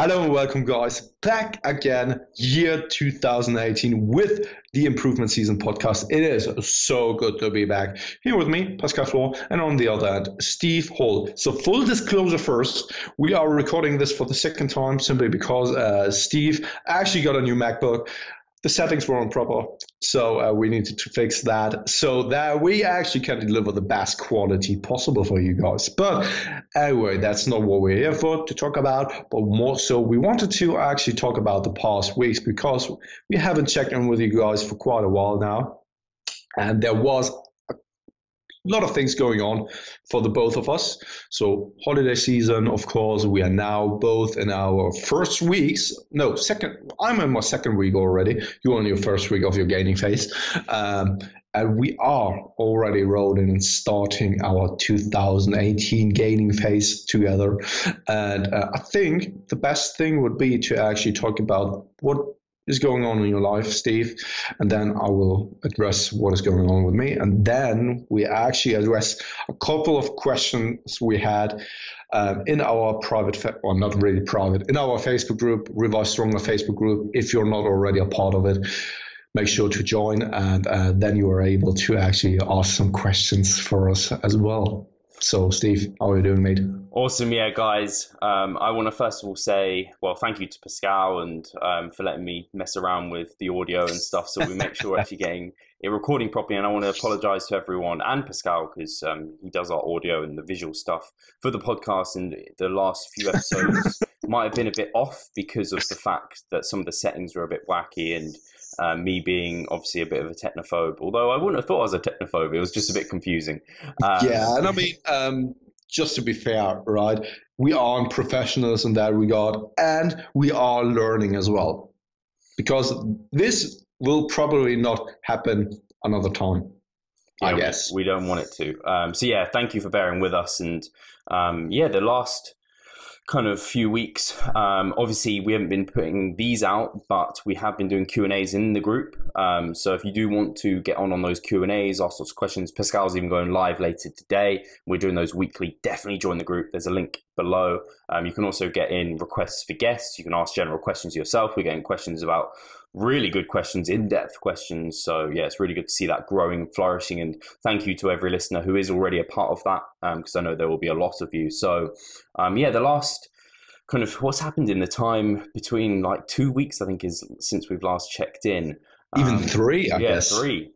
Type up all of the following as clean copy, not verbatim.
Hello and welcome, guys. Back again, year 2018 with the Improvement Season podcast. It is so good to be back. Here with me, Pascal Floor, and on the other end, Steve Hall. So full disclosure first, we are recording this for the second time simply because Steve actually got a new MacBook. The settings were improper, so we needed to fix that so that we actually can deliver the best quality possible for you guys. But anyway, that's not what we're here for to talk about, but more so we wanted to actually talk about the past weeks because we haven't checked in with you guys for quite a while now, and there was a lot of things going on for the both of us. So holiday season, of course, we are now both in our second. I'm in my second week already. You're on your first week of your gaining phase. And we are already rolling and starting our 2018 gaining phase together. And I think the best thing would be to actually talk about what is going on in your life, Steve, and then I will address what is going on with me, and then we actually address a couple of questions we had in our private, not really private, in our Facebook group, Revive Stronger Facebook group. If you're not already a part of it, make sure to join, and then you are able to actually ask some questions for us as well. So, Steve, how are you doing, mate? Awesome, yeah, guys. I want to first of all say, well, thank you to Pascal and for letting me mess around with the audio and stuff, so we make sure we're actually getting it recording properly. And I want to apologize to everyone and Pascal because he does our audio and the visual stuff for the podcast. And the last few episodes might have been a bit off because of the fact that some of the settings were a bit wacky and me being obviously a bit of a technophobe, although I wouldn't have thought I was a technophobe. It was just a bit confusing. Yeah, and I mean, just to be fair, right, we aren't professionals in that regard, and we are learning as well, because this will probably not happen another time, I guess. We don't want it to. So yeah, thank you for bearing with us. And the last kind of few weeks, obviously we haven't been putting these out, but we have been doing Q&As in the group. So if you do want to get on those Q&As, ask sorts of questions, Pascal's even going live later today. We're doing those weekly. Definitely join the group. There's a link below. You can also get in requests for guests. You can ask general questions yourself. We're getting questions about really good questions, in-depth questions. So yeah, it's really good to see that growing, flourishing, and thank you to every listener who is already a part of that, because I know there will be a lot of you. So the last kind of what's happened in the time between like 2 weeks, I think, is since we've last checked in. Even three, I guess. Yeah, 3.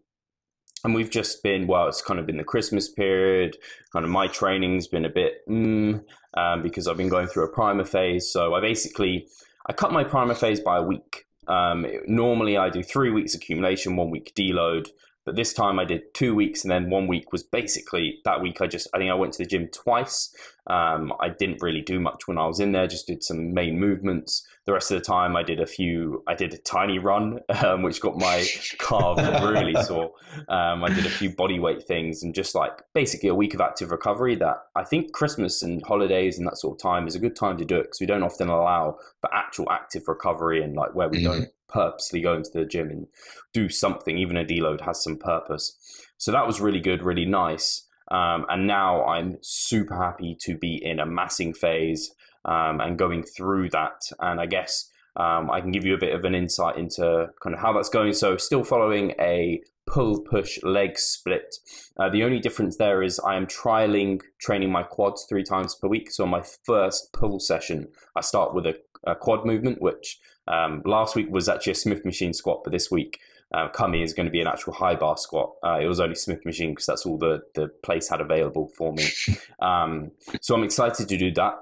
And we've just been, it's kind of been the Christmas period. Kind of my training's been a bit because I've been going through a primer phase. So I cut my primer phase by a week. Normally I do 3 weeks accumulation, 1 week deload, but this time I did 2 weeks, and then 1 week was basically that week. I think I went to the gym twice. I didn't really do much when I was in there, just did some main movements. The rest of the time I did a tiny run, which got my calf really sore. I did a few body weight things, and just like basically a week of active recovery. That I think Christmas and holidays and that sort of time is a good time to do it, because we don't often allow for actual active recovery, and like where we don't purposely go into the gym and do something. Even a deload has some purpose. So that was really good, really nice. And now I'm super happy to be in a massing phase and going through that. And I guess I can give you a bit of an insight into kind of how that's going. So still following a pull, push, leg split. The only difference there is I am training my quads 3 times per week. So my first pull session, I start with a quad movement, which last week was actually a Smith machine squat, but this week coming is going to be an actual high bar squat. It was only Smith machine because that's all the place had available for me. So I'm excited to do that.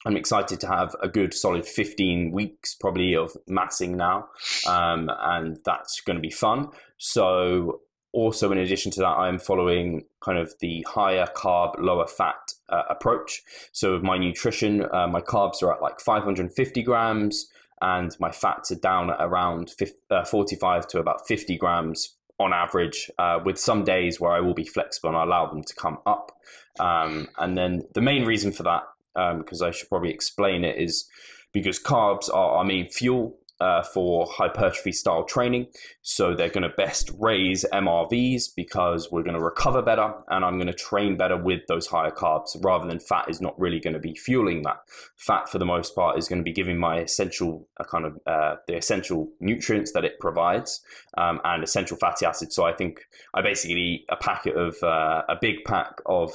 I'm excited to have a good solid 15 weeks probably of massing now, and that's going to be fun. So also in addition to that, I'm following kind of the higher carb, lower fat approach. So with my nutrition, my carbs are at like 550 grams, and my fats are down at around 45 to about 50 grams on average, with some days where I will be flexible and I allow them to come up. And then the main reason for that, because I should probably explain it, is because carbs are our main fuel. for hypertrophy style training. So they're going to best raise MRVs because we're going to recover better, and I'm going to train better with those higher carbs rather than fat is not really going to be fueling that. Fat, for the most part, is going to be giving my essential the essential nutrients that it provides, and essential fatty acids. So I think I basically eat a big pack of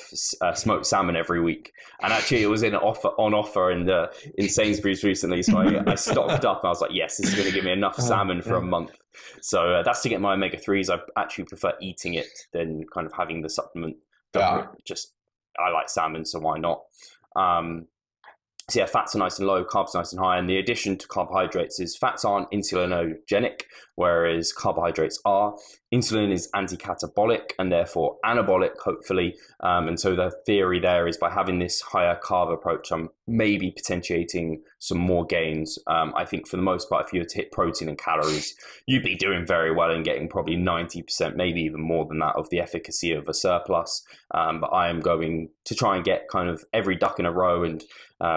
smoked salmon every week. And actually, it was on offer in Sainsbury's recently, so I stocked up. And I was like, yes, this is going to give me enough salmon for a month. So that's to get my omega-3s. I actually prefer eating it than kind of having the supplement. I like salmon, so why not? So yeah, fats are nice and low, carbs are nice and high. And the addition to carbohydrates is fats aren't insulinogenic, whereas carbohydrates are. Insulin is anti-catabolic and therefore anabolic, hopefully. And so the theory there is by having this higher carb approach, I'm maybe potentiating some more gains. I think for the most part, if you were to hit protein and calories, you'd be doing very well and getting probably 90%, maybe even more than that, of the efficacy of a surplus. But I am going to try and get kind of every duck in a row and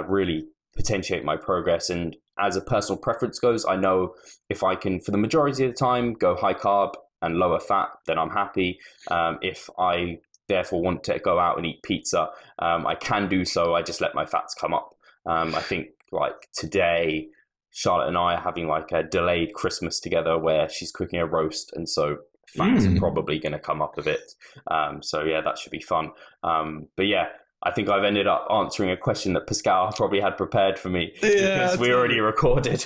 really potentiate my progress. And as a personal preference goes, I know if I can, for the majority of the time, go high carb and lower fat, then I'm happy. If I therefore want to go out and eat pizza, I can do so. I just let my fats come up. I think like today, Charlotte and I are having like a delayed Christmas together where she's cooking a roast. And so fats are probably going to come up a bit. So yeah, that should be fun. But yeah, I think I've ended up answering a question that Pascal probably had prepared for me because we already recorded.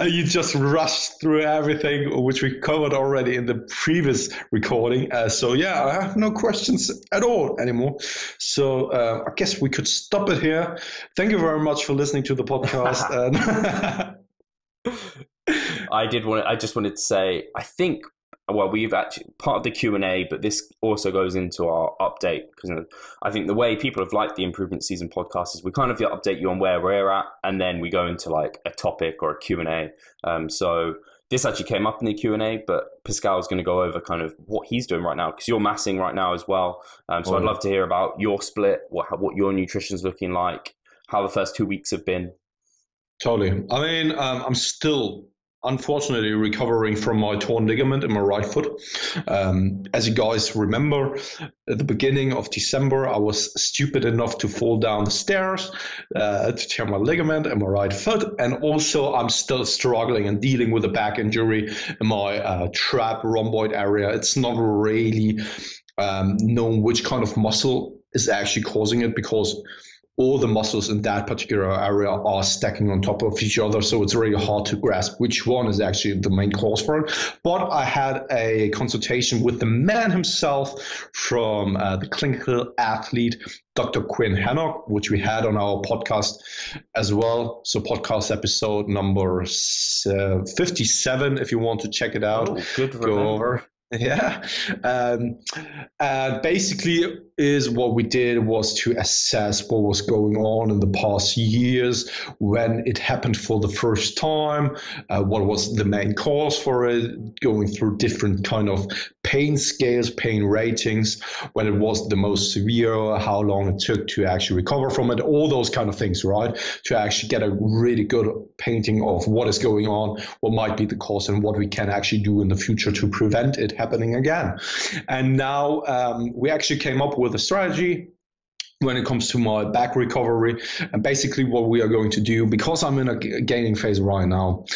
You just rushed through everything, which we covered already in the previous recording. So yeah, I have no questions at all anymore. So I guess we could stop it here. Thank you very much for listening to the podcast. I just wanted to say, I think, well, we've actually part of the Q&A, but this also goes into our update because I think the way people have liked the Improvement Season podcast is we kind of update you on where we're at, and then we go into like a topic or a Q&A. So this actually came up in the Q&A, but Pascal's going to go over kind of what he's doing right now because you're massing right now as well. I'd love to hear about your split, what your nutrition's looking like, how the first 2 weeks have been. Totally. I mean, I'm still unfortunately recovering from my torn ligament in my right foot. As you guys remember, at the beginning of December, I was stupid enough to fall down the stairs to tear my ligament in my right foot. And also I'm still struggling and dealing with a back injury in my trap rhomboid area. It's not really known which kind of muscle is actually causing it because all the muscles in that particular area are stacking on top of each other. So it's really hard to grasp which one is actually the main cause for it. But I had a consultation with the man himself from the clinical athlete, Dr. Quinn Hannock, which we had on our podcast as well. So podcast episode number 57, if you want to check it out. Oh, good to go over. Yeah. And basically is what we did was to assess what was going on in the past years when it happened for the first time, what was the main cause for it, going through different kind of pain scales, pain ratings, when it was the most severe, how long it took to actually recover from it, all those kind of things, right? To actually get a really good painting of what is going on, what might be the cause, and what we can actually do in the future to prevent it happening again. And now we actually came up with a strategy when it comes to my back recovery. And basically what we are going to do, because I'm in a gaining phase right now,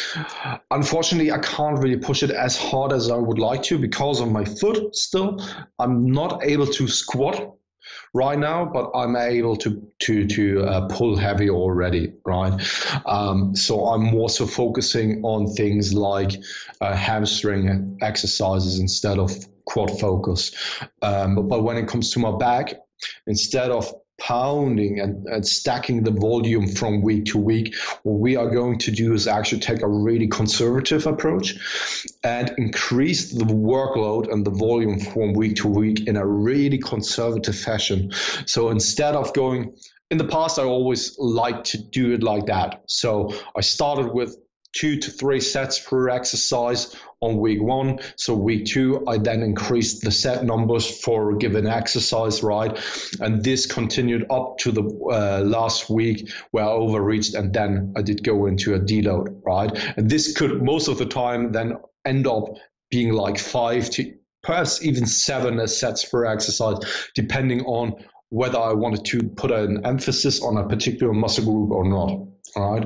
unfortunately I can't really push it as hard as I would like to because of my foot still. I'm not able to squat right now, but I'm able to pull heavy already, right? So I'm more so focusing on things like hamstring exercises instead of quad focus. But when it comes to my back, instead of pounding and stacking the volume from week to week, what we are going to do is actually take a really conservative approach and increase the workload and the volume from week to week in a really conservative fashion. So instead of going, in the past, I always liked to do it like that. So I started with 2 to 3 sets per exercise on week 1. So week 2, I then increased the set numbers for a given exercise, right? And this continued up to the last week where I overreached, and then I did go into a deload, right? And this could most of the time then end up being like 5 to perhaps even 7 sets per exercise, depending on whether I wanted to put an emphasis on a particular muscle group or not. All right.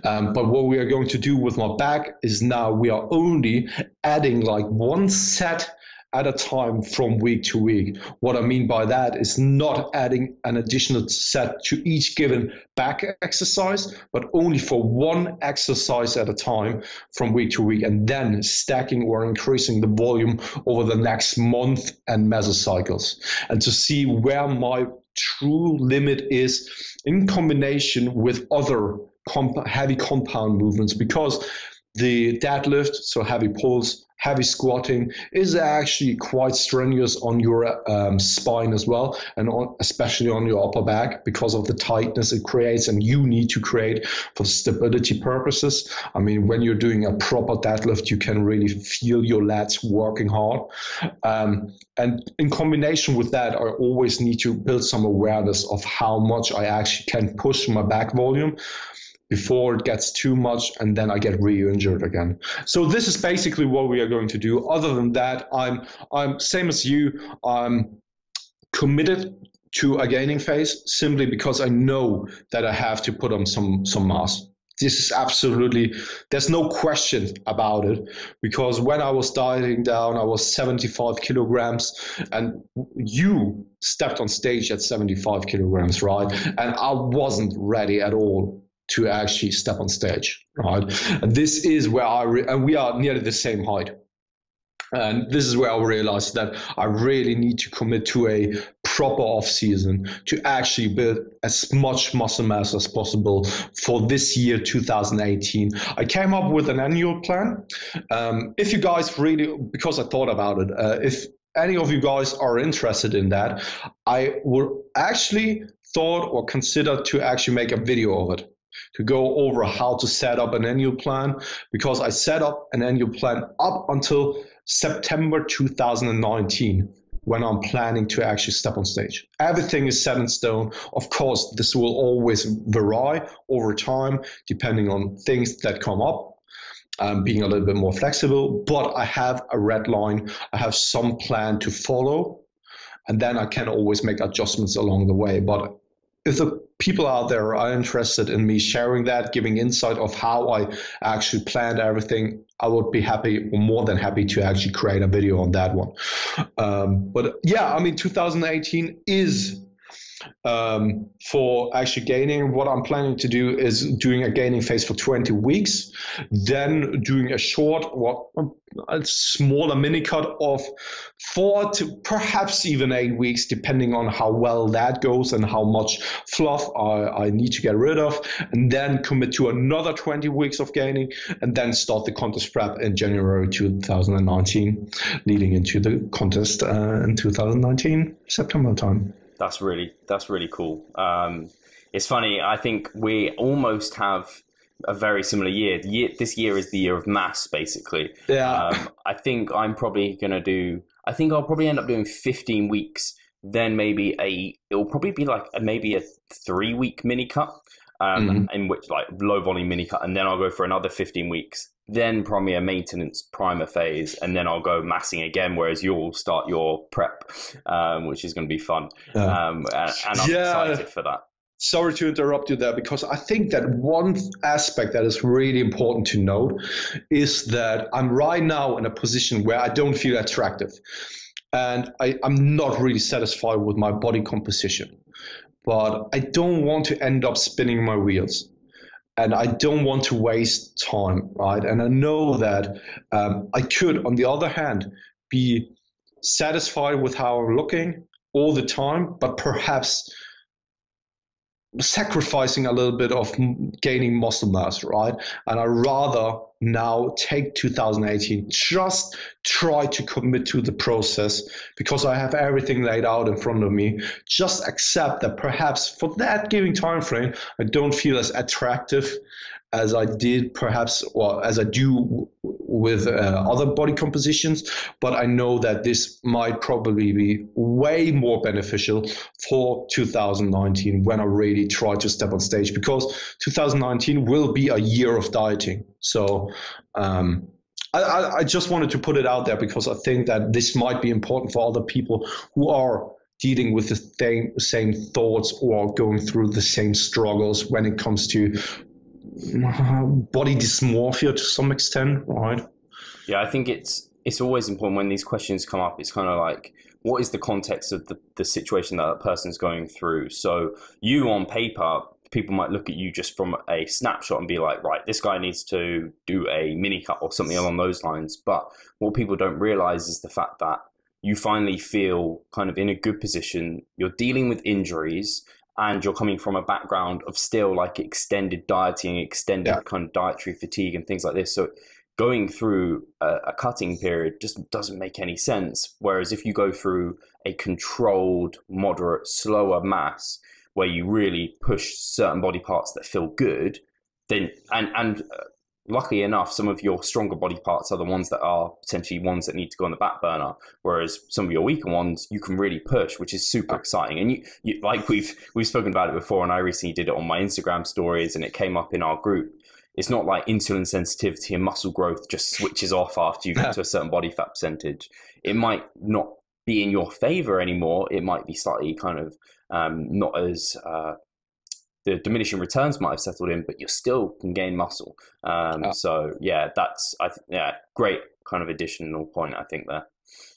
But what we are going to do with my back is now we are only adding like 1 set at a time from week to week. What I mean by that is not adding an additional set to each given back exercise, but only for 1 exercise at a time from week to week, and then stacking or increasing the volume over the next month and mesocycles, and to see where my true limit is in combination with other heavy compound movements, because the deadlift, so heavy pulls, heavy squatting, is actually quite strenuous on your spine as well, and especially on your upper back, because of the tightness it creates and you need to create for stability purposes. I mean, when you're doing a proper deadlift, you can really feel your lats working hard. And in combination with that, I always need to build some awareness of how much I actually can push my back volume before it gets too much, and then I get re-injured again. So this is basically what we are going to do. Other than that, I'm same as you. I'm committed to a gaining phase simply because I know that I have to put on some mass. This is absolutely, there's no question about it, because when I was dieting down, I was 75 kilograms, and you stepped on stage at 75 kilograms, right? And I wasn't ready at all to actually step on stage, right? And this is where and we are nearly the same height. And this is where I realized that I really need to commit to a proper off season to actually build as much muscle mass as possible for this year, 2018. I came up with an annual plan. If you guys really, because I thought about it, if any of you guys are interested in that, I would actually thought or consider to actually make a video of it, to go over how to set up an annual plan, because I set up an annual plan up until September 2019, when I'm planning to actually step on stage. Everything is set in stone. Of course, this will always vary over time, depending on things that come up, being a little bit more flexible, but I have a red line. I have some plan to follow, and then I can always make adjustments along the way. But if the people out there are interested in me sharing that, giving insight of how I actually planned everything, I would be happy, or more than happy, to actually create a video on that one. But yeah, I mean, 2018 is for actually gaining. What I'm planning to do is doing a gaining phase for 20 weeks, then doing a a smaller mini cut of 4 to perhaps even 8 weeks, depending on how well that goes and how much fluff I need to get rid of, and then commit to another 20 weeks of gaining, and then start the contest prep in January 2019, leading into the contest in 2019 September time. That's really cool. It's funny. I think we almost have a very similar year. This year is the year of mass, basically. Yeah. I think I'm probably gonna do. I think I'll probably end up doing 15 weeks. Then maybe it'll probably be like maybe a 3-week mini cut, in which like low volume mini cut, and then I'll go for another 15 weeks. Then probably a maintenance primer phase, and then I'll go massing again, whereas you'll start your prep, which is going to be fun. And I'm excited for that. Sorry to interrupt you there, because I think that one aspect that is really important to note is that I'm right now in a position where I don't feel attractive, and I'm not really satisfied with my body composition, but I don't want to end up spinning my wheels. And I don't want to waste time, right? And I know that I could, on the other hand, be satisfied with how I'm looking all the time, but perhaps sacrificing a little bit of gaining muscle mass, right? And I'd rather now take 2018, just try to commit to the process, because I have everything laid out in front of me. Just accept that perhaps for that given time frame, I don't feel as attractive as I did perhaps, or as I do with other body compositions, but I know that this might probably be way more beneficial for 2019 when I really try to step on stage, because 2019 will be a year of dieting. So I just wanted to put it out there because I think that this might be important for other people who are dealing with the same thoughts or going through the same struggles when it comes to body dysmorphia to some extent, right? Yeah, I think it's always important when these questions come up. It's kind of like, what is the context of the situation that that person's going through? So you on paper, people might look at you just from a snapshot and be like, right, this guy needs to do a mini cut or something along those lines. But what people don't realize is the fact that you finally feel kind of in a good position. You're dealing with injuries and you're coming from a background of still like extended dieting, extended kind of dietary fatigue and things like this. So going through a cutting period just doesn't make any sense. Whereas if you go through a controlled, moderate, slower mass where you really push certain body parts that feel good, then and luckily enough, some of your stronger body parts are the ones that are potentially ones that need to go on the back burner, whereas some of your weaker ones you can really push, which is super exciting. And you like we've spoken about it before, and I recently did it on my Instagram stories, and it came up in our group. It's not like insulin sensitivity and muscle growth just switches off after you get to a certain body fat percentage. It might not be in your favor anymore. It might be slightly kind of not as the diminishing returns might have settled in, but you still can gain muscle. So yeah, that's great kind of additional point, I think there.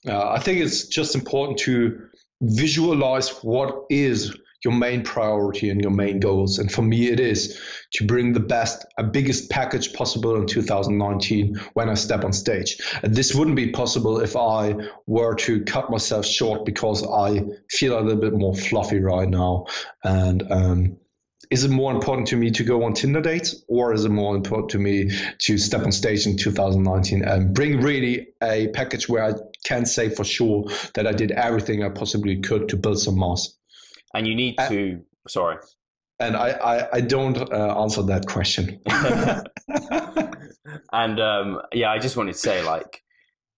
I think it's just important to visualize what is your main priority and your main goals. And for me, it is to bring the biggest package possible in 2019 when I step on stage. And this wouldn't be possible if I were to cut myself short because I feel a little bit more fluffy right now. And is it more important to me to go on Tinder dates, or is it more important to me to step on stage in 2019 and bring really a package where I can say for sure that I did everything I possibly could to build some mass? And you need to, sorry. And I don't answer that question. And I just wanted to say, like,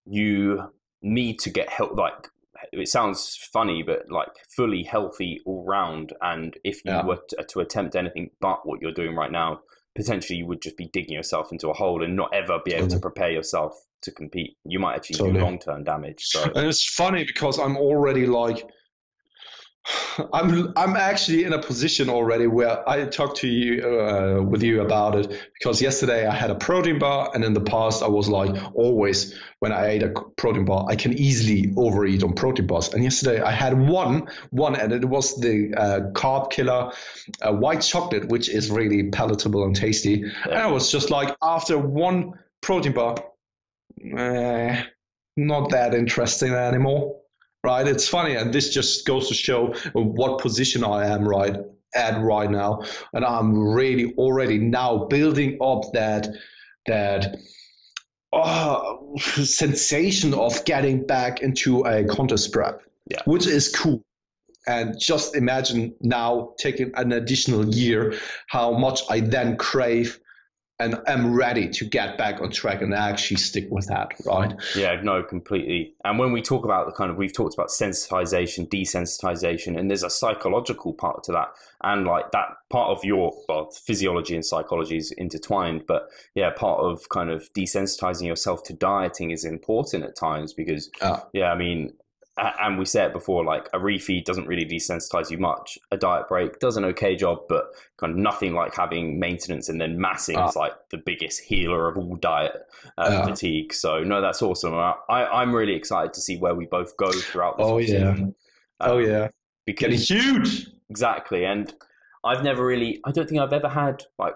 you need to get help, like, it sounds funny, but like fully healthy all round. And if you were to attempt anything but what you're doing right now, potentially you would just be digging yourself into a hole and not ever be able to prepare yourself to compete. You might actually do long-term damage. So. And it's funny because I'm already like, I'm actually in a position already where I talked to you with you about it, because yesterday I had a protein bar, and in the past I was like, always when I ate a protein bar I can easily overeat on protein bars, and yesterday I had one and it was the carb killer white chocolate, which is really palatable and tasty, and I was just like, after one protein bar, not that interesting anymore. Right, it's funny, and this just goes to show what position I am at right now, and I'm really already now building up that sensation of getting back into a contest prep, which is cool. And just imagine now taking an additional year, how much I then crave and am ready to get back on track and actually stick with that, right? Yeah, no, completely. And when we talk about we've talked about sensitization, desensitization, and there's a psychological part to that. And like that part of your physiology and psychology is intertwined. But yeah, part of kind of desensitizing yourself to dieting is important at times because, I mean, and we said it before, like a refeed doesn't really desensitize you much. A diet break does an okay job, but kind of nothing like having maintenance and then massing is like the biggest healer of all diet fatigue. So no, that's awesome. I'm really excited to see where we both go throughout this season. Because getting huge. Exactly. And I don't think I've ever had like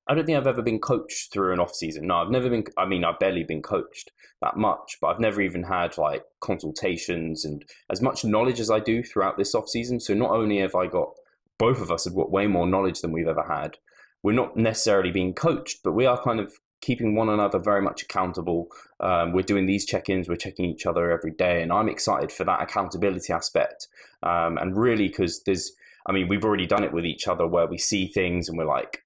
I don't think I've ever been coached through an off season. No, I've barely been coached that much, but I've never even had like consultations and as much knowledge as I do throughout this off season. So not only have both of us have got way more knowledge than we've ever had. We're not necessarily being coached, but we are kind of keeping one another very much accountable. We're doing these check-ins, we're checking each other every day. And I'm excited for that accountability aspect. And really, because we've already done it with each other where we see things and we're like,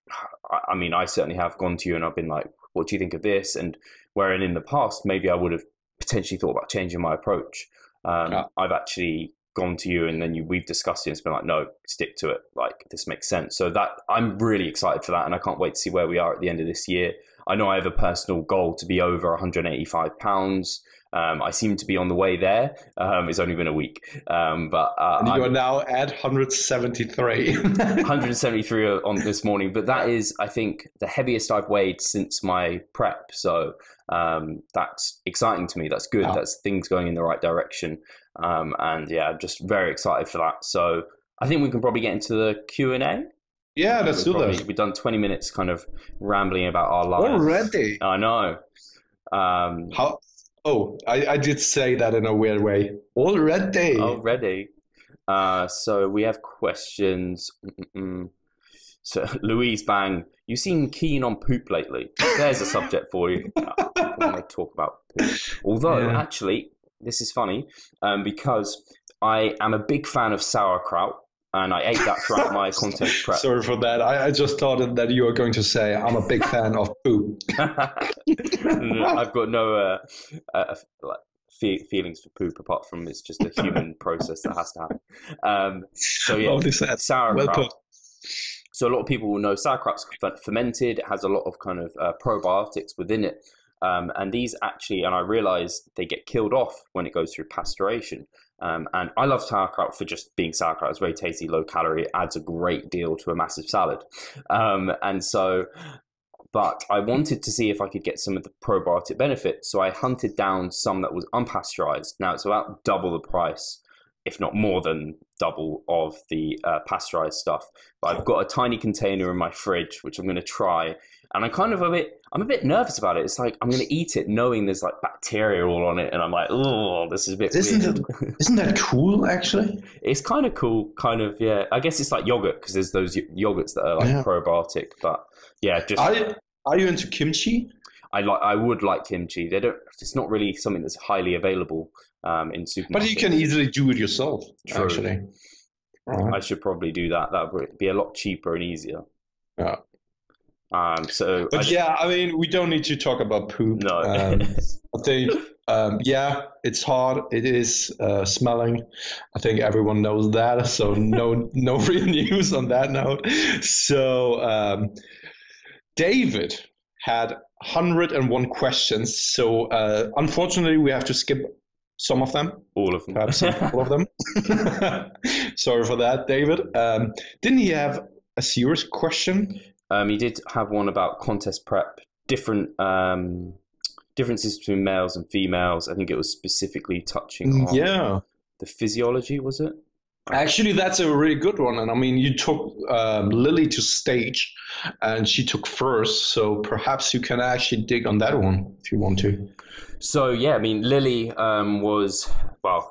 I mean, I certainly have gone to you and I've been like, what do you think of this? And wherein in the past, maybe I would have potentially thought about changing my approach. I've actually gone to you and then we've discussed it and it's been like, no, stick to it. Like, this makes sense. So that I'm really excited for that. And I can't wait to see where we are at the end of this year. I know I have a personal goal to be over 185 pounds. I seem to be on the way there. It's only been a week. But and you are now at 173. 173 on this morning. But that is, I think, the heaviest I've weighed since my prep. So that's exciting to me. That's good. Yeah. That's things going in the right direction. And yeah, I'm just very excited for that. So I think we can probably get into the Q&A. Yeah, let's do that. We've done 20 minutes kind of rambling about our lives. Already? I know. How? Oh, I did say that in a weird way. Already. So we have questions. So Louise Bang, you seem keen on poop lately. There's a subject for you. I want to talk about poop. Although, actually, this is funny because I am a big fan of sauerkraut. And I ate that throughout my contest prep. Sorry for that. I just thought that you were going to say, I'm a big fan of poop. No, I've got no feelings for poop apart from it's just a human process that has to happen. So yeah, sauerkraut. Well, so a lot of people will know sauerkraut's fermented. It has a lot of kind of probiotics within it. And these actually, and I realized they get killed off when it goes through pasteurization. And I love sauerkraut for just being sauerkraut. It's very tasty, low calorie. It adds a great deal to a massive salad. But I wanted to see if I could get some of the probiotic benefits. So I hunted down some that was unpasteurized. Now it's about double the price, if not more than double of the pasteurized stuff. But I've got a tiny container in my fridge, which I'm going to try. And I'm a bit nervous about it. It's like, I'm going to eat it knowing there's like bacteria all on it. And I'm like, oh, this is a bit weird. Isn't that cool, actually? It's kind of cool, kind of, yeah. I guess it's like yogurt because there's those yogurts that are like probiotic. But yeah, just... Are you into kimchi? I would like kimchi. It's not really something that's highly available in supermarkets. But you can easily do it yourself, actually. Right. I should probably do that. That would be a lot cheaper and easier. Yeah. But I mean, we don't need to talk about poop. No. I think, it's hard. It is smelling. I think everyone knows that. So no real news on that note. So David had 101 questions. So unfortunately, we have to skip some of them. All of them. Perhaps all of them. Sorry for that, David. Didn't he have a serious question? He did have one about contest prep, differences between males and females. I think it was specifically touching on the physiology, was it? Actually, that's a really good one. And I mean, you took Lily to stage and she took first. So perhaps you can actually dig on that one if you want to. So, yeah, I mean, Lily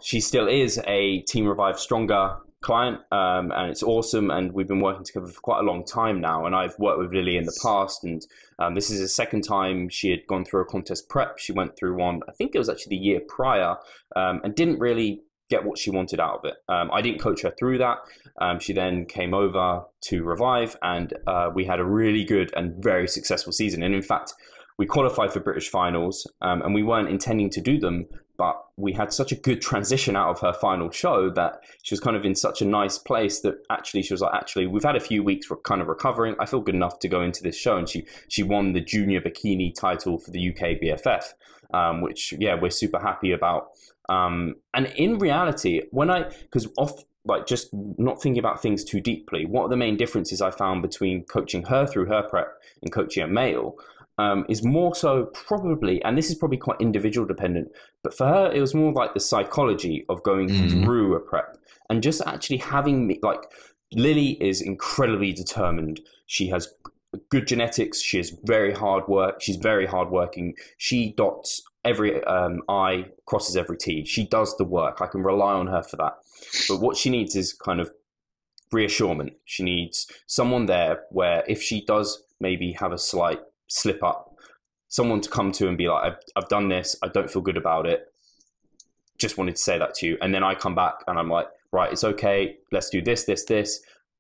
she still is a Team Revive Stronger client, and it's awesome, and we've been working together for quite a long time now, and I've worked with Lily in the past, and this is the second time she had gone through a contest prep. She went through one, I think it was actually the year prior, and didn't really get what she wanted out of it. I didn't coach her through that. She then came over to Revive, and we had a really good and very successful season, and in fact we qualified for British finals, and we weren't intending to do them, but we had such a good transition out of her final show that she was kind of in such a nice place that actually she was like, we've had a few weeks kind of recovering. I feel good enough to go into this show. And she won the junior bikini title for the UK BFF, which, we're super happy about. And in reality, just not thinking about things too deeply, what are the main differences I found between coaching her through her prep and coaching a male? Is more so probably, and this is probably quite individual dependent, but for her, it was more like the psychology of going through a prep and just actually having Lily is incredibly determined. She has good genetics. She is very hard work. She's very hardworking. She dots every I, crosses every T. She does the work. I can rely on her for that. But what she needs is kind of reassurance. She needs someone there where if she does maybe have a slight slip up, someone to come to and be like, I've done this, I don't feel good about it, just wanted to say that to you. And then I come back and I'm like, right, it's okay, let's do this,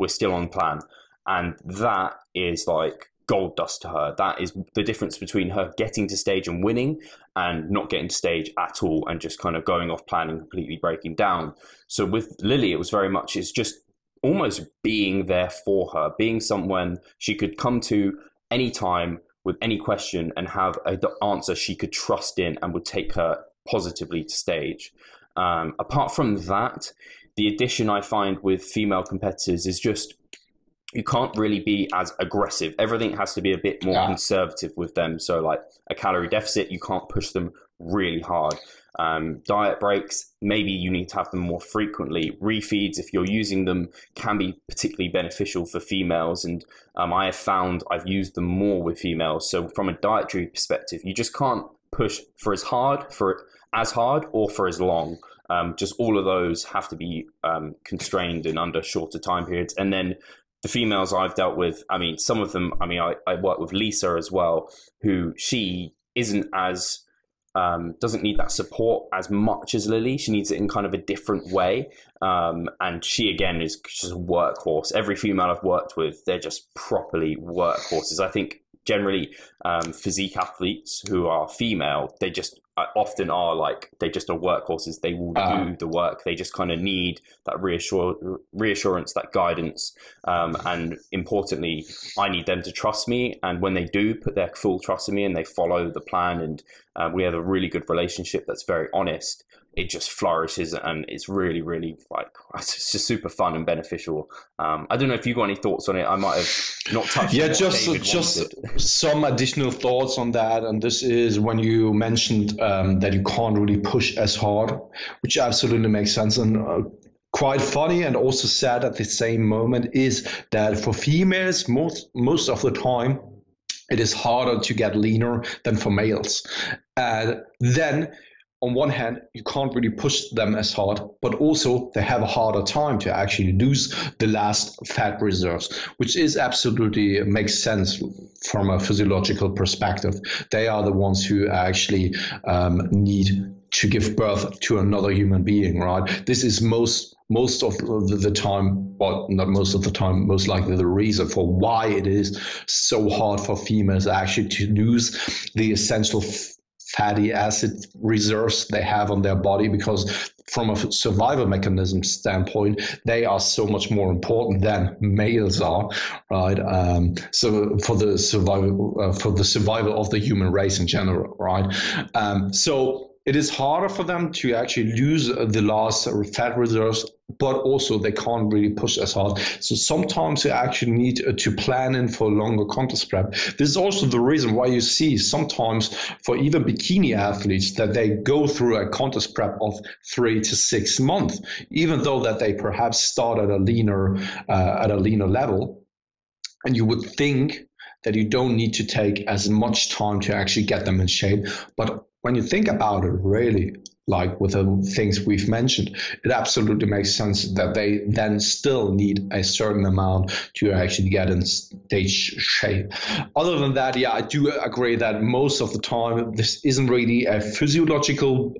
we're still on plan. And that is like gold dust to her. That is the difference between her getting to stage and winning and not getting to stage at all and just kind of going off plan and completely breaking down. So with Lily, it was very much, it's just almost being there for her, being someone she could come to anytime with any question and have an answer she could trust in and would take her positively to stage. Apart from that, the addition I find with female competitors is just, you can't really be as aggressive. Everything has to be a bit more conservative with them. So like a calorie deficit, you can't push them really hard. Diet breaks, maybe you need to have them more frequently. Refeeds, if you're using them, can be particularly beneficial for females. And I have found I've used them more with females. So from a dietary perspective, you just can't push for as hard or for as long. Just all of those have to be constrained and under shorter time periods. And then the females I've dealt with, I mean, some of them, I mean, I work with Lisa as well, who she isn't as, doesn't need that support as much as Lily. She needs it in kind of a different way. And she, again, is just a workhorse. Every female I've worked with, they're just properly workhorses. I think generally physique athletes who are female, they just often are like, they just are workhorses. They will do the work. They just kind of need that reassurance, that guidance. And importantly, I need them to trust me. And when they do put their full trust in me and they follow the plan and we have a really good relationship that's very honest, it just flourishes and it's really, really like, it's just super fun and beneficial. I don't know if you got any thoughts on it. I might have not touched on what David wanted. Some additional thoughts on that. And this is when you mentioned that you can't really push as hard, which absolutely makes sense. And quite funny and also sad at the same moment is that for females, most of the time, it is harder to get leaner than for males. And then on one hand, you can't really push them as hard, but also they have a harder time to actually lose the last fat reserves, which is absolutely makes sense from a physiological perspective. They are the ones who actually need to give birth to another human being, right? This is most of the time, well, not most of the time, most likely the reason for why it is so hard for females actually to lose the essential fatty acid reserves they have on their body, because from a survival mechanism standpoint, they are so much more important than males are, right? So for the survival of the human race in general, right? So it is harder for them to actually lose the last fat reserves, but also they can't really push as hard. So sometimes you actually need to plan in for longer contest prep. This is also the reason why you see sometimes for even bikini athletes that they go through a contest prep of 3 to 6 months, even though that they perhaps start at a leaner level. And you would think that you don't need to take as much time to actually get them in shape. But when you think about it, really, like with the things we've mentioned, it absolutely makes sense that they then still need a certain amount to actually get in stage shape. Other than that, yeah, I do agree that most of the time this isn't really a physiological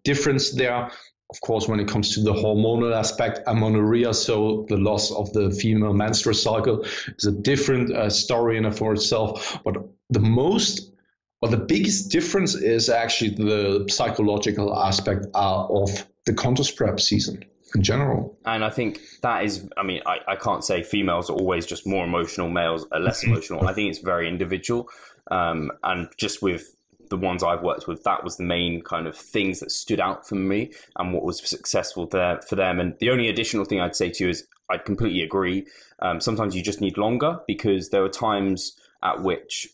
difference there. Of course, when it comes to the hormonal aspect, amenorrhea, so the loss of the female menstrual cycle, is a different story in and for itself. But the biggest difference is actually the psychological aspect of the contest prep season in general. And I think that is, I mean, I can't say females are always just more emotional, males are less emotional. I think it's very individual. And just with the ones I've worked with, that was the main kind of things that stood out for me and what was successful there for them. And the only additional thing I'd say to you is I'd completely agree. Sometimes you just need longer, because there are times at which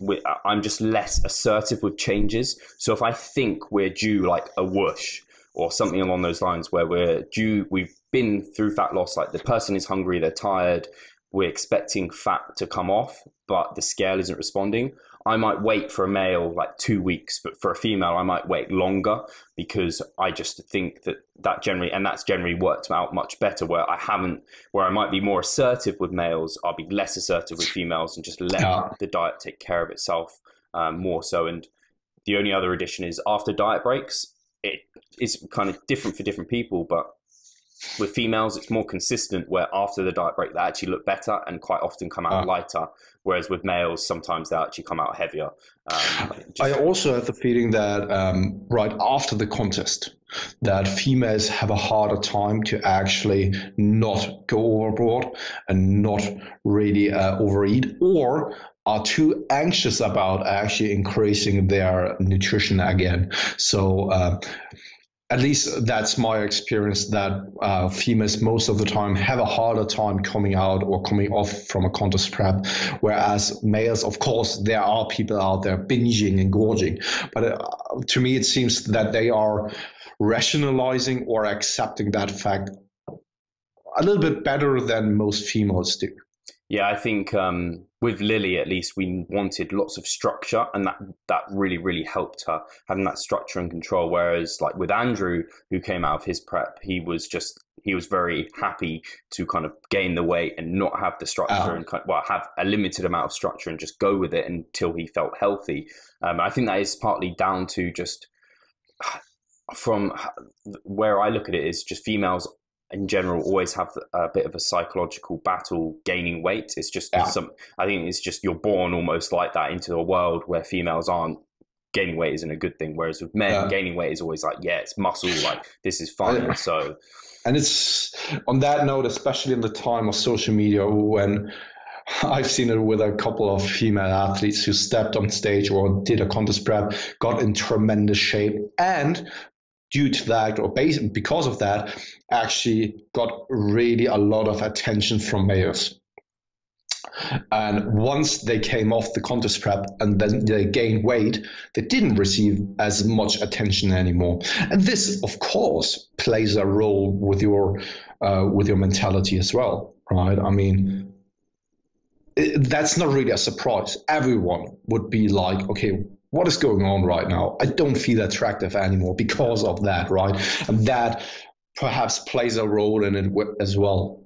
I'm just less assertive with changes. So if I think we're due like a whoosh or something along those lines, where we've been through fat loss, like the person is hungry, they're tired, we're expecting fat to come off, but the scale isn't responding, I might wait for a male like 2 weeks, but for a female, I might wait longer, because I just think that's generally worked out much better. Where I might be more assertive with males, I'll be less assertive with females and just let the diet take care of itself more so. And the only other addition is after diet breaks, it's kind of different for different people, but With females, it's more consistent, where after the diet break, they actually look better and quite often come out lighter. Whereas with males, sometimes they actually come out heavier. I also have the feeling that right after the contest, that females have a harder time to actually not go overboard and not really overeat, or are too anxious about actually increasing their nutrition again. So at least that's my experience, that females most of the time have a harder time coming out or coming off from a contest prep, whereas males, of course, there are people out there binging and gorging, but to me it seems that they are rationalizing or accepting that fact a little bit better than most females do. Yeah, I think with Lily, at least, we wanted lots of structure, and that really, really helped her, having that structure and control. Whereas like with Andrew, who came out of his prep, he was very happy to kind of gain the weight and not have the structure and have a limited amount of structure and just go with it until he felt healthy. I think that is partly down to just from where I look at it is just females in general always have a bit of a psychological battle gaining weight. It's just I think it's just you're born almost like that into a world where females aren't gaining weight isn't a good thing. Whereas with men, gaining weight is always like, yeah, it's muscle, like this is fine. And it's on that note, especially in the time of social media, when I've seen it with a couple of female athletes who stepped on stage or did a contest prep, got in tremendous shape, and due to that, or because of that, actually got really a lot of attention from males. And once they came off the contest prep and then they gained weight, they didn't receive as much attention anymore. And this, of course, plays a role with your mentality as well, right? I mean, that's not really a surprise. Everyone would be like, okay, what is going on right now? I don't feel attractive anymore because of that, right? And that perhaps plays a role in it as well.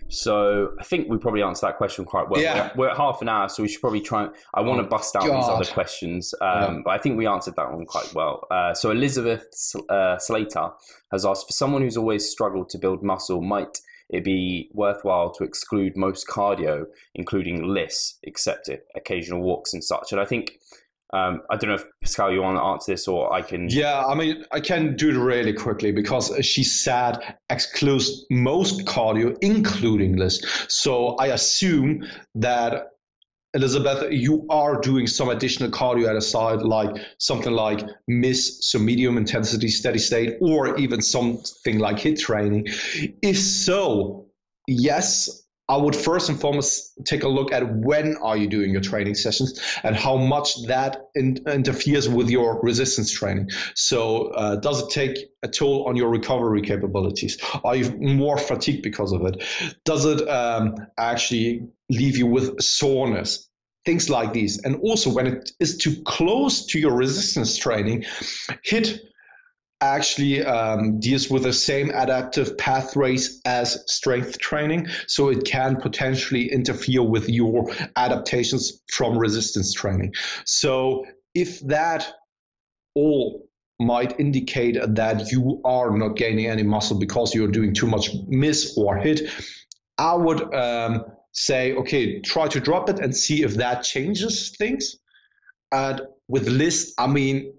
So I think we probably answered that question quite well. Yeah. We're at half an hour, so we should probably try. I want to bust out these other questions, but I think we answered that one quite well. So Elizabeth Slater has asked, for someone who's always struggled to build muscle, might it be worthwhile to exclude most cardio, including lists, except occasional walks and such? And I think, I don't know if Pascal, you want to answer this, or I can. Yeah, I mean, I can do it really quickly because she said excludes most cardio, including lists. So I assume that, Elizabeth, you are doing some additional cardio at a side, like something like so medium intensity steady state, or even something like HIIT training. If so, yes, I would first and foremost take a look at when are you doing your training sessions and how much that interferes with your resistance training. So does it take a toll on your recovery capabilities? Are you more fatigued because of it? Does it actually leave you with soreness? Things like these. And also when it is too close to your resistance training, HIIT actually deals with the same adaptive pathways as strength training, so it can potentially interfere with your adaptations from resistance training. So if that all might indicate that you are not gaining any muscle because you're doing too much miss or HIIT, I would say, okay, try to drop it and see if that changes things. And with LIST, I mean,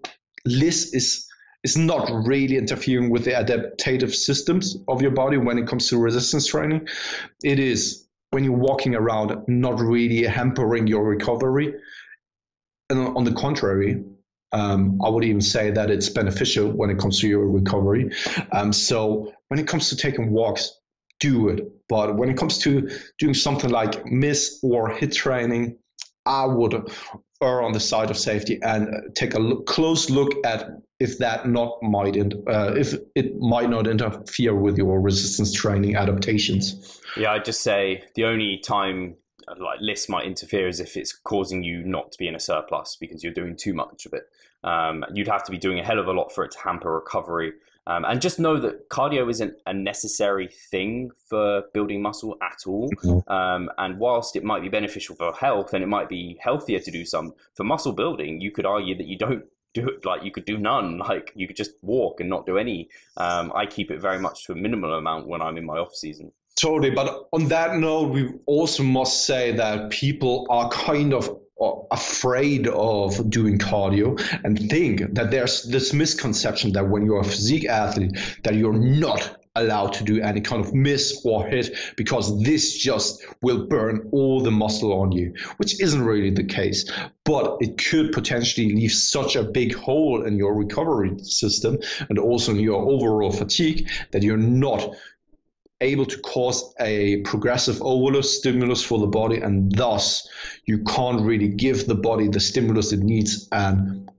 LIST is not really interfering with the adaptive systems of your body when it comes to resistance training. It is, when you're walking around, not really hampering your recovery. And on the contrary, I would even say that it's beneficial when it comes to your recovery. So when it comes to taking walks, do it. But when it comes to doing something like miss or HIIT training, I would err on the side of safety and take a close look at if it might not interfere with your resistance training adaptations. Yeah, I'd just say the only time like lists might interfere is if it's causing you not to be in a surplus because you're doing too much of it. You'd have to be doing a hell of a lot for it to hamper recovery. And just know that cardio isn't a necessary thing for building muscle at all. Mm-hmm. And whilst it might be beneficial for health and it might be healthier to do some for muscle building, you could argue that you don't do like you could do none. Like you could just walk and not do any. I keep it very much to a minimal amount when I'm in my off season. Totally. But on that note, we also must say that people are kind of afraid of doing cardio and think that there's this misconception that when you're a physique athlete, that you're not allowed to do any kind of miss or hit because this just will burn all the muscle on you, which isn't really the case. But it could potentially leave such a big hole in your recovery system and also in your overall fatigue that you're not able to cause a progressive overload stimulus for the body, and thus you can't really give the body the stimulus it needs. And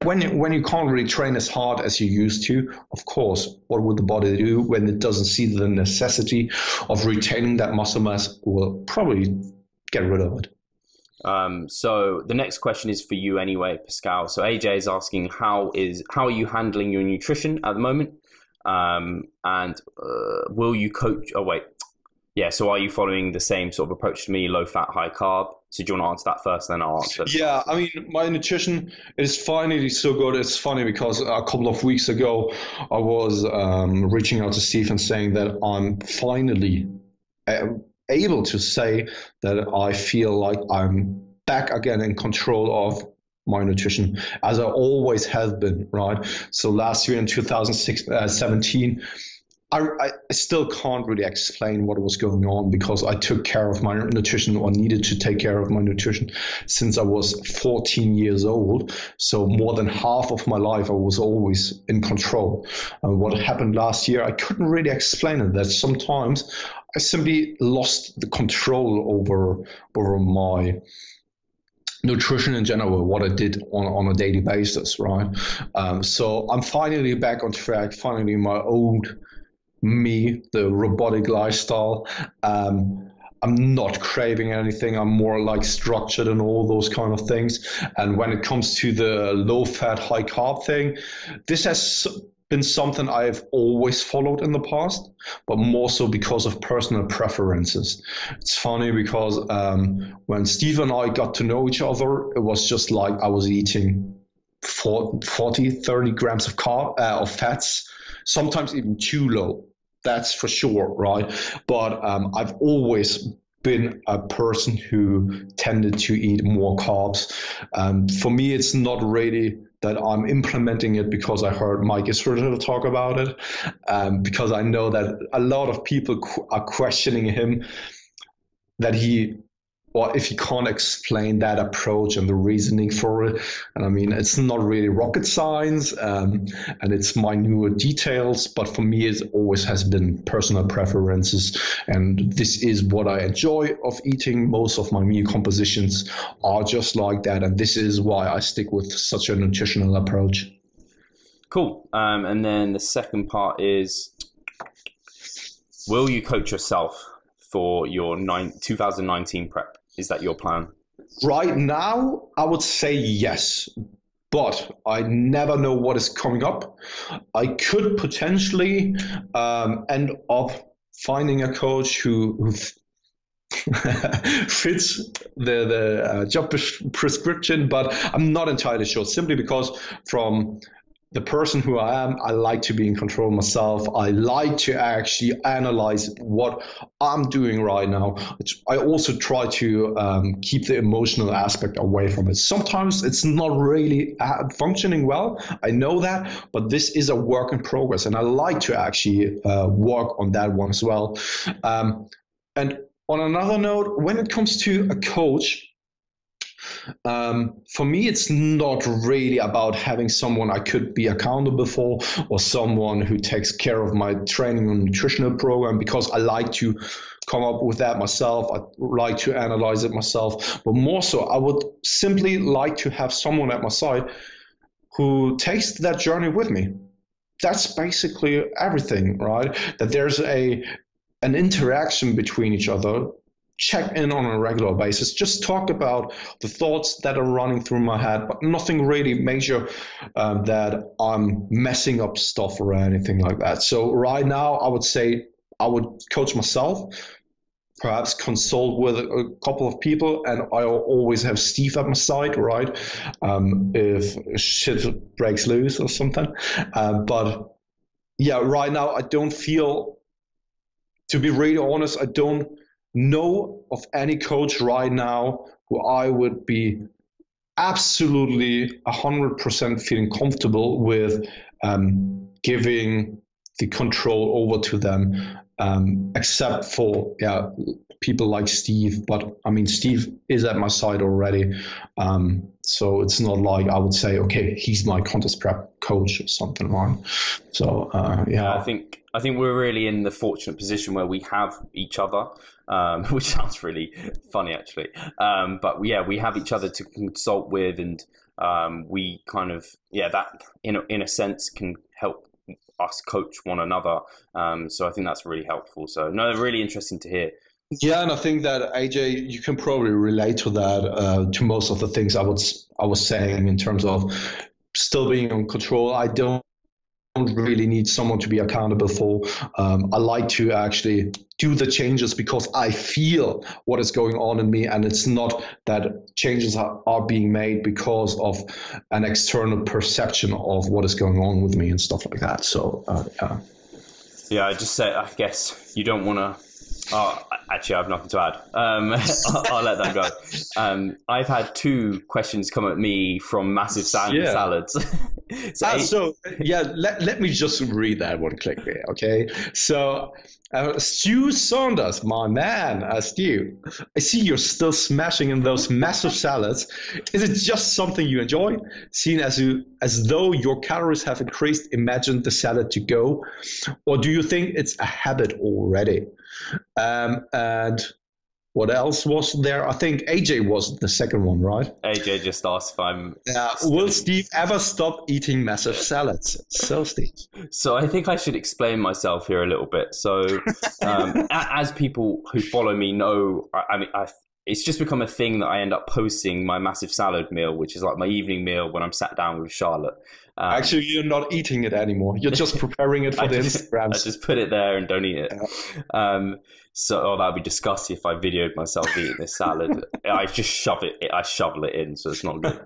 when you can't really train as hard as you used to, of course, what would the body do when it doesn't see the necessity of retaining that muscle mass? Will probably get rid of it. So the next question is for you anyway, Pascal. So AJ is asking, how are you handling your nutrition at the moment? And will you coach? Oh wait, yeah. So are you following the same sort of approach to me, low fat, high carb? So do you want to answer that first, then I'll answer. Yeah, I mean, my nutrition is finally so good. It's funny because a couple of weeks ago, I was reaching out to Steve and saying that I'm finally able to say that I feel like I'm back again in control of my nutrition, as I always have been, right? So last year in 2017, I still can't really explain what was going on because I took care of my nutrition, or needed to take care of my nutrition, since I was 14 years old. So more than half of my life, I was always in control. And what happened last year, I couldn't really explain it. That sometimes I simply lost the control over my nutrition in general, what I did on a daily basis, right? So I'm finally back on track, finally my old me, the robotic lifestyle. I'm not craving anything. I'm more like structured and all those kind of things. And when it comes to the low fat, high carb thing, this has been something I've always followed in the past, but more so because of personal preferences. It's funny because when Steve and I got to know each other, it was just like I was eating 30 grams of fats, sometimes even too low. That's for sure, right? But I've always been a person who tended to eat more carbs. For me, it's not really that I'm implementing it because I heard Mike Israel talk about it, because I know that a lot of people are questioning him that if he can't explain that approach and the reasoning for it. And I mean, it's not really rocket science, and it's minute details, but for me, it always has been personal preferences. And this is what I enjoy of eating. Most of my meal compositions are just like that. And this is why I stick with such a nutritional approach. Cool. And then the second part is, will you coach yourself for your 2019 prep? Is that your plan? Right now, I would say yes, but I never know what is coming up. I could potentially end up finding a coach who fits the job prescription, but I'm not entirely sure, simply because from the person who I am, I like to be in control myself. I like to actually analyze what I'm doing right now. I also try to keep the emotional aspect away from it. Sometimes it's not really functioning well. I know that, but this is a work in progress, and I like to actually work on that one as well. And on another note, when it comes to a coach, for me, it's not really about having someone I could be accountable for, or someone who takes care of my training and nutritional program, because I like to come up with that myself. I like to analyze it myself, but more so, I would simply like to have someone at my side who takes that journey with me. That's basically everything, right? That there's an interaction between each other. Check in on a regular basis, just talk about the thoughts that are running through my head, but nothing really major that I'm messing up stuff or anything like that. So right now, I would say I would coach myself. perhaps consult with a couple of people, and I always have Steve at my side, right? If shit breaks loose or something. But yeah, right now I don't feel, to be really honest, I don't know of any coach right now who I would be absolutely 100% feeling comfortable with giving the control over to them, except for people like Steve. But I mean, Steve is at my side already, so it's not like I would say, okay, he's my contest prep coach or something, right? So I think we're really in the fortunate position where we have each other, which sounds really funny actually. But yeah, we have each other to consult with, and we kind of that in a sense can help us coach one another. So I think that's really helpful. So no, really interesting to hear. Yeah, and I think that AJ, you can probably relate to that, to most of the things I was saying in terms of still being in control. I don't really need someone to be accountable for. I like to actually do the changes because I feel what is going on in me, and it's not that changes are being made because of an external perception of what is going on with me and stuff like that. So yeah, I guess you don't want to. Actually, I have nothing to add. I'll let that go. I've had 2 questions come at me from massive salads. Let me just read that one quickly, okay? So, Stu Saunders, my man, Stu, I see you're still smashing in those massive salads. Is it just something you enjoy? Seen as though your calories have increased, imagine the salad to go. Or do you think it's a habit already? And what else was there? I think AJ was the second one, right? AJ just asked if I'm... will Steve ever stop eating massive salads? So, Steve. So I think I should explain myself here a little bit. So as people who follow me know, it's just become a thing that I end up posting my massive salad meal, which is like my evening meal when I'm sat down with Charlotte. Actually, you're not eating it anymore. You're just preparing it for the Instagram. I just put it there and don't eat it. Yeah. So that would be disgusting if I videoed myself eating this salad. I just shovel it in, so it's not good.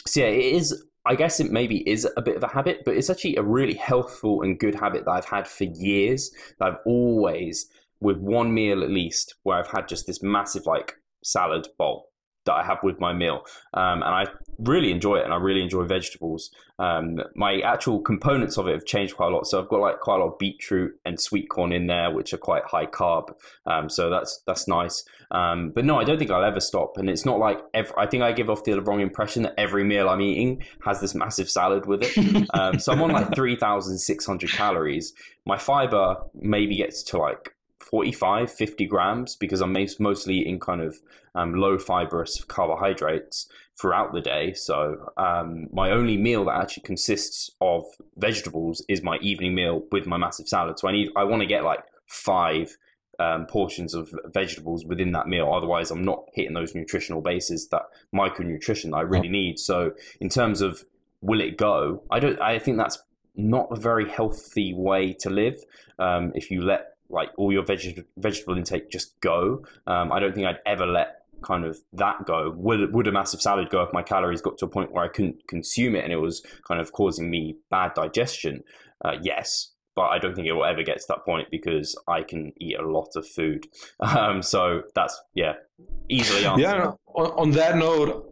So yeah, it is. I guess it maybe is a bit of a habit, but it's actually a really healthful and good habit that I've had for years. That I've always, with one meal at least, where I've had just this massive like salad bowl that I have with my meal, and I really enjoy it, and I really enjoy vegetables. My actual components of it have changed quite a lot, so I've got like quite a lot of beetroot and sweet corn in there, which are quite high carb, so that's nice. But no, I don't think I'll ever stop, and it's not like I think I give off the wrong impression that every meal I'm eating has this massive salad with it. So I'm on like 3,600 calories. My fiber maybe gets to like 45, 50 grams because I'm mostly eating kind of low fibrous carbohydrates throughout the day. So my only meal that actually consists of vegetables is my evening meal with my massive salad. So I want to get like 5 portions of vegetables within that meal. Otherwise, I'm not hitting those nutritional bases, that micronutrition that I really need. So in terms of will it go, I think that's not a very healthy way to live. If you let like all your vegetable intake just go, I don't think I'd ever let kind of that go. Would a massive salad go if my calories got to a point where I couldn't consume it and it was kind of causing me bad digestion? Yes, but I don't think it will ever get to that point because I can eat a lot of food. So that's easily answered. Yeah. On that note,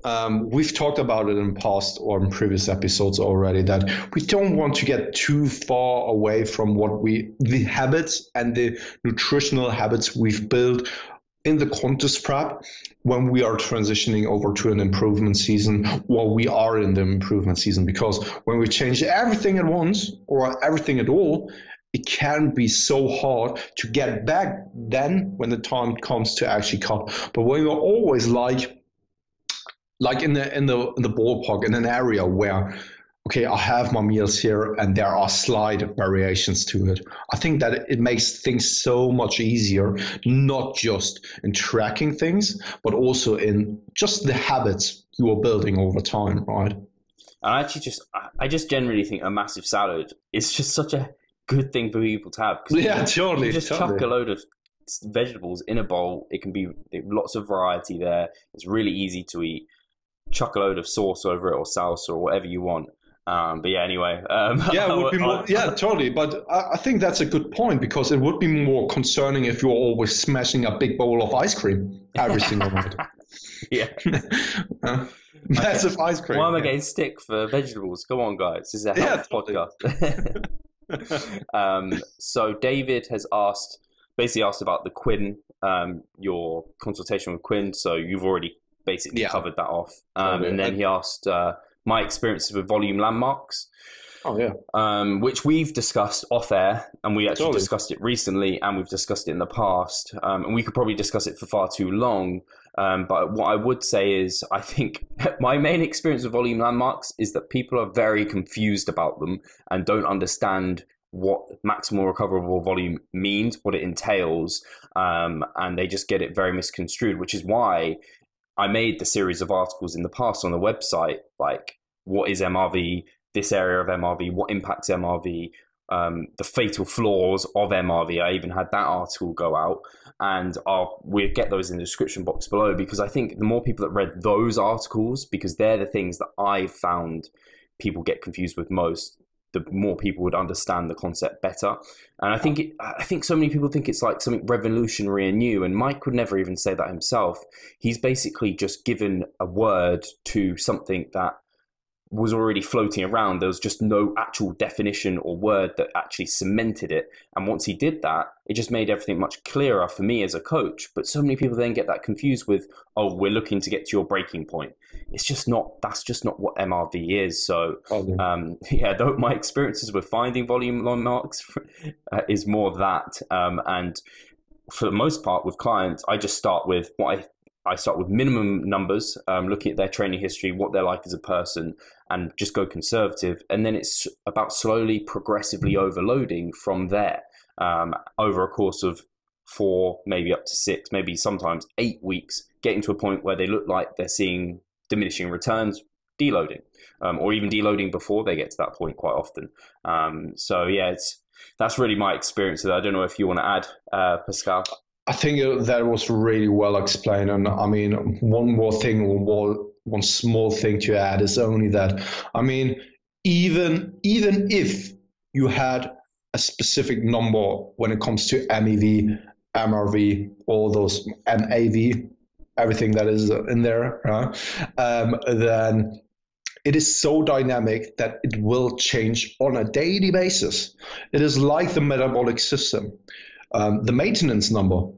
we've talked about it in past or in previous episodes already, that we don't want to get too far away from the habits and the nutritional habits we've built in the contest prep when we are transitioning over to an improvement season, or we are in the improvement season, because when we change everything at once or everything at all, it can be so hard to get back then when the time comes to actually cut. But when you're always like in the ballpark, in an area where, okay, I have my meals here and there are slight variations to it, I think that it makes things so much easier, not just in tracking things, but also in just the habits you are building over time, right? I just generally think a massive salad is just such a good thing for people to have. Yeah, totally. You just chuck a load of it's vegetables in a bowl. It can be lots of variety there. It's really easy to eat. Chuck a load of sauce over it or salsa or whatever you want. But yeah, anyway. Yeah, it would be more. Yeah, totally. But I think that's a good point, because it would be more concerning if you're always smashing a big bowl of ice cream every single night. Yeah. Massive ice cream. Why am I getting stick for vegetables? Come on, guys. This is a health podcast. So David has basically asked about the Quinn, your consultation with Quinn. So you've already basically covered that off. And then he asked my experiences with volume landmarks. Oh, yeah. Which we've discussed off air, and we actually discussed it recently, and we've discussed it in the past. And we could probably discuss it for far too long. But what I would say is, I think my main experience with volume landmarks is that people are very confused about them and don't understand what maximal recoverable volume means, what it entails, and they just get it very misconstrued, which is why I made the series of articles in the past on the website, like what is MRV, this area of MRV, what impacts MRV, the fatal flaws of MRV. I even had that article go out, and we'll get those in the description box below, because I think the more people that read those articles, because they're the things that I found people get confused with most, the more people would understand the concept better. And I think so many people think it's like something revolutionary and new, and Mike would never even say that himself. He's basically just given a word to something that was already floating around. There was just no actual definition or word that actually cemented it. And once he did that, it just made everything much clearer for me as a coach. But so many people then get that confused with, oh, we're looking to get to your breaking point. It's just not, that's just not what MRV is. So my experiences with finding volume landmarks is more that. And for the most part with clients, I just start with I start with minimum numbers, looking at their training history, what they're like as a person, and just go conservative. And then it's about slowly, progressively overloading from there over a course of 4, maybe up to 6, maybe sometimes 8 weeks, getting to a point where they look like they're seeing diminishing returns, deloading, or even deloading before they get to that point quite often. So yeah, that's really my experience with that. I don't know if you want to add, Pascal. I think that was really well explained. And I mean, one small thing to add is only that, I mean, even if you had a specific number when it comes to MEV, MRV, all those MAV, everything that is in there, then it is so dynamic that it will change on a daily basis. It is like the metabolic system. The maintenance number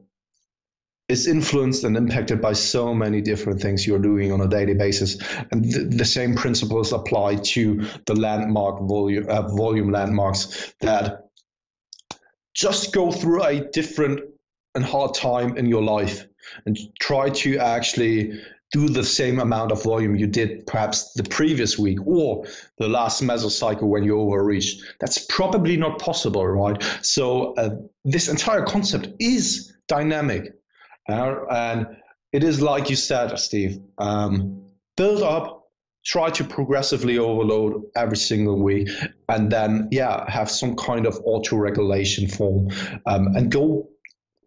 is influenced and impacted by so many different things you're doing on a daily basis. And the same principles apply to the volume landmarks, that just go through a different and hard time in your life and try to actually do the same amount of volume you did perhaps the previous week or the last mesocycle when you overreached. That's probably not possible, right? So this entire concept is dynamic. And it is like you said, Steve, build up, try to progressively overload every single week, and then, have some kind of auto-regulation form, and go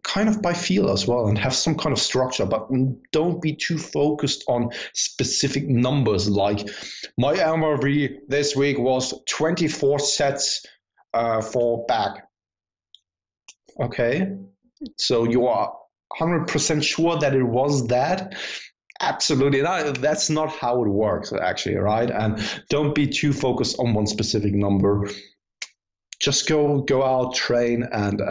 kind of by feel as well, and have some kind of structure, but don't be too focused on specific numbers. Like my MRV this week was 24 sets for back. Okay, so you are 100% sure that it was that? Absolutely not. That's not how it works, actually, right? And don't be too focused on one specific number. Just go out, train, and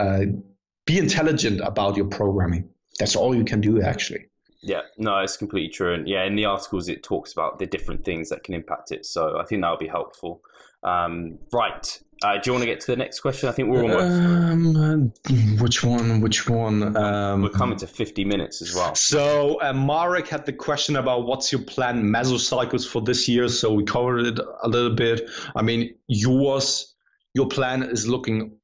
be intelligent about your programming. That's all you can do, actually. Yeah, no, it's completely true. And yeah, in the articles, it talks about the different things that can impact it. So I think that would be helpful. Right. Do you want to get to the next question? I think we're almost. Which one? We're coming to 50 minutes as well. So Marek had the question about what's your planned mesocycles for this year. So we covered it a little bit. I mean, your plan is looking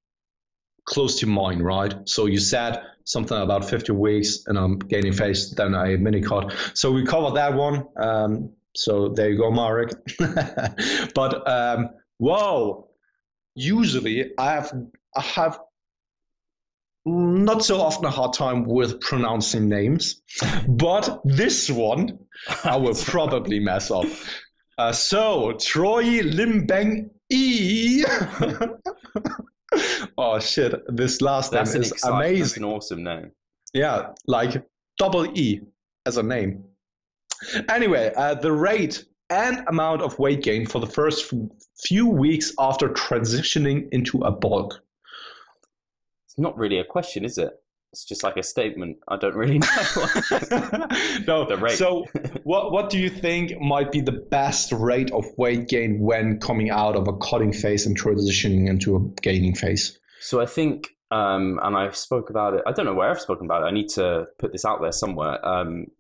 close to mine, right? So you said something about 50 weeks and I'm gaining phase, then a mini cut. So we covered that one. So there you go, Marek. But whoa. Usually I have not so often a hard time with pronouncing names, but this one I will probably mess up. So, Troy Limbeng E. Oh shit, this last name is amazing. That's an awesome name. Yeah, like double E as a name. Anyway, the rate and amount of weight gain for the first few weeks after transitioning into a bulk. It's not really a question, is it? It's just like a statement. I don't really know. No. The rate. So what do you think might be the best rate of weight gain when coming out of a cutting phase and transitioning into a gaining phase? So I think, and I spoke about it, I don't know where I've spoken about it. I need to put this out there somewhere.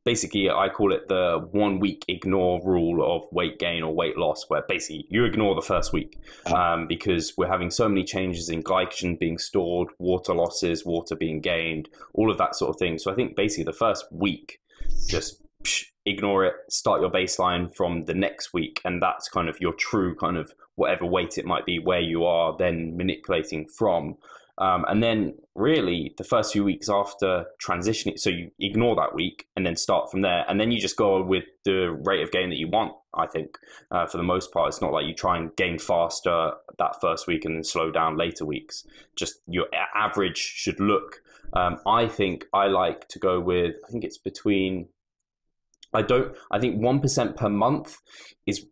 Basically, I call it the 1 week ignore rule of weight gain or weight loss, where basically you ignore the first week because we're having so many changes in glycogen being stored, water losses, water being gained, all of that sort of thing. So I think basically the first week, just ignore it, start your baseline from the next week. And that's kind of your true kind of whatever weight it might be, where you are then manipulating from. And then really the first few weeks after transitioning, so you ignore that week and then start from there. And then you just go with the rate of gain that you want, I think, for the most part. It's not like you try and gain faster that first week and then slow down later weeks. Just your average should look. I think I like to go with, I think it's between, I think 1% per month is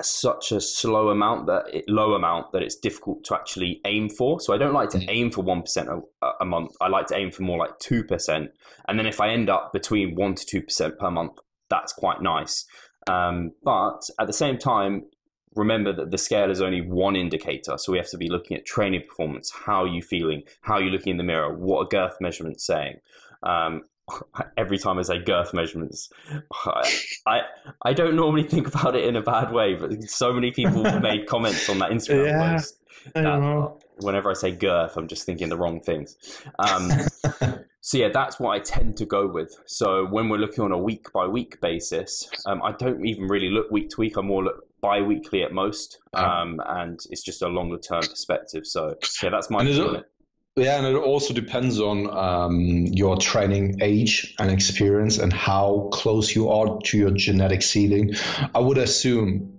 such a low amount that it's difficult to actually aim for. So I don't like to aim for 1% a month. I like to aim for more like 2%. And then if I end up between 1 to 2% per month, that's quite nice. But at the same time, remember that the scale is only one indicator. So we have to be looking at training performance. How are you feeling? How are you looking in the mirror? What are girth measurements saying? Every time I say girth measurements, I don't normally think about it in a bad way, but so many people made comments on that Instagram post that whenever I say girth, I'm just thinking the wrong things. So yeah, that's what I tend to go with. So when we're looking on a week by week basis, I don't even really look week to week. I more look bi-weekly at most, and it's just a longer term perspective. So yeah, that's my feeling. Yeah, and it also depends on your training age and experience and how close you are to your genetic ceiling. I would assume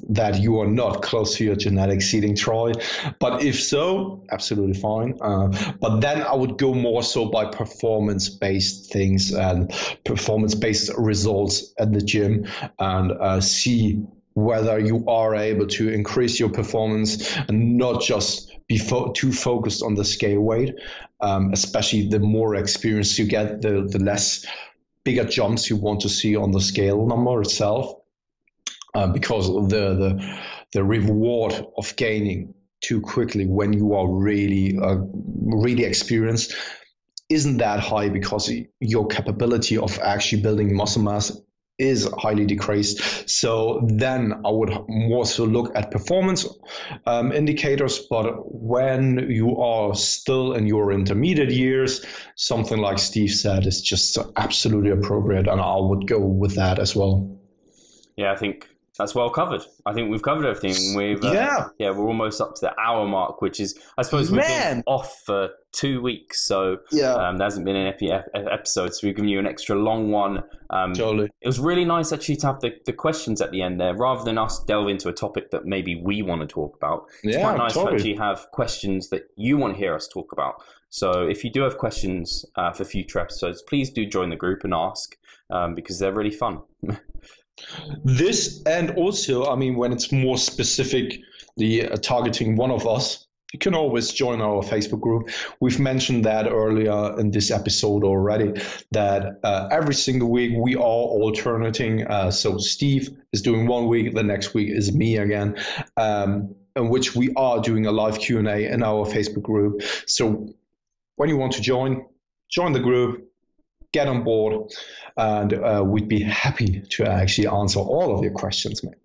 that you are not close to your genetic ceiling, Troy. But if so, absolutely fine. But then I would go more so by performance-based things and performance-based results at the gym and see whether you are able to increase your performance and not just be too focused on the scale weight. Especially the more experience you get, the less bigger jumps you want to see on the scale number itself. Because the reward of gaining too quickly when you are really experienced isn't that high, because your capability of actually building muscle mass is highly decreased. So then I would more so look at performance indicators. But when you are still in your intermediate years, something like Steve said is just absolutely appropriate, and I would go with that as well. Yeah, I think that's well covered. I think we've covered everything. We're almost up to the hour mark, which is, I suppose, we've been off for 2 weeks, so there hasn't been an episode, so we've given you an extra long one. Totally. It was really nice actually to have the questions at the end there, rather than us delve into a topic that maybe we want to talk about. It's quite nice to actually have questions that you want to hear us talk about. So if you do have questions for future episodes, please do join the group and ask, because they're really fun. This, and also, I mean, when it's more specific, targeting one of us, you can always join our Facebook group. We've mentioned that earlier in this episode already, that every single week we are alternating. So Steve is doing 1 week, the next week is me again, in which we are doing a live Q&A in our Facebook group. So when you want to join the group, get on board, and we'd be happy to actually answer all of your questions, mate.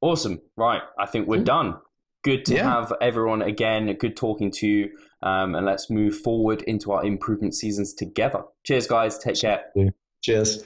Awesome. Right. I think we're done. Good to have everyone again. Good talking to you. And let's move forward into our improvement seasons together. Cheers, guys. Take care. Cheers.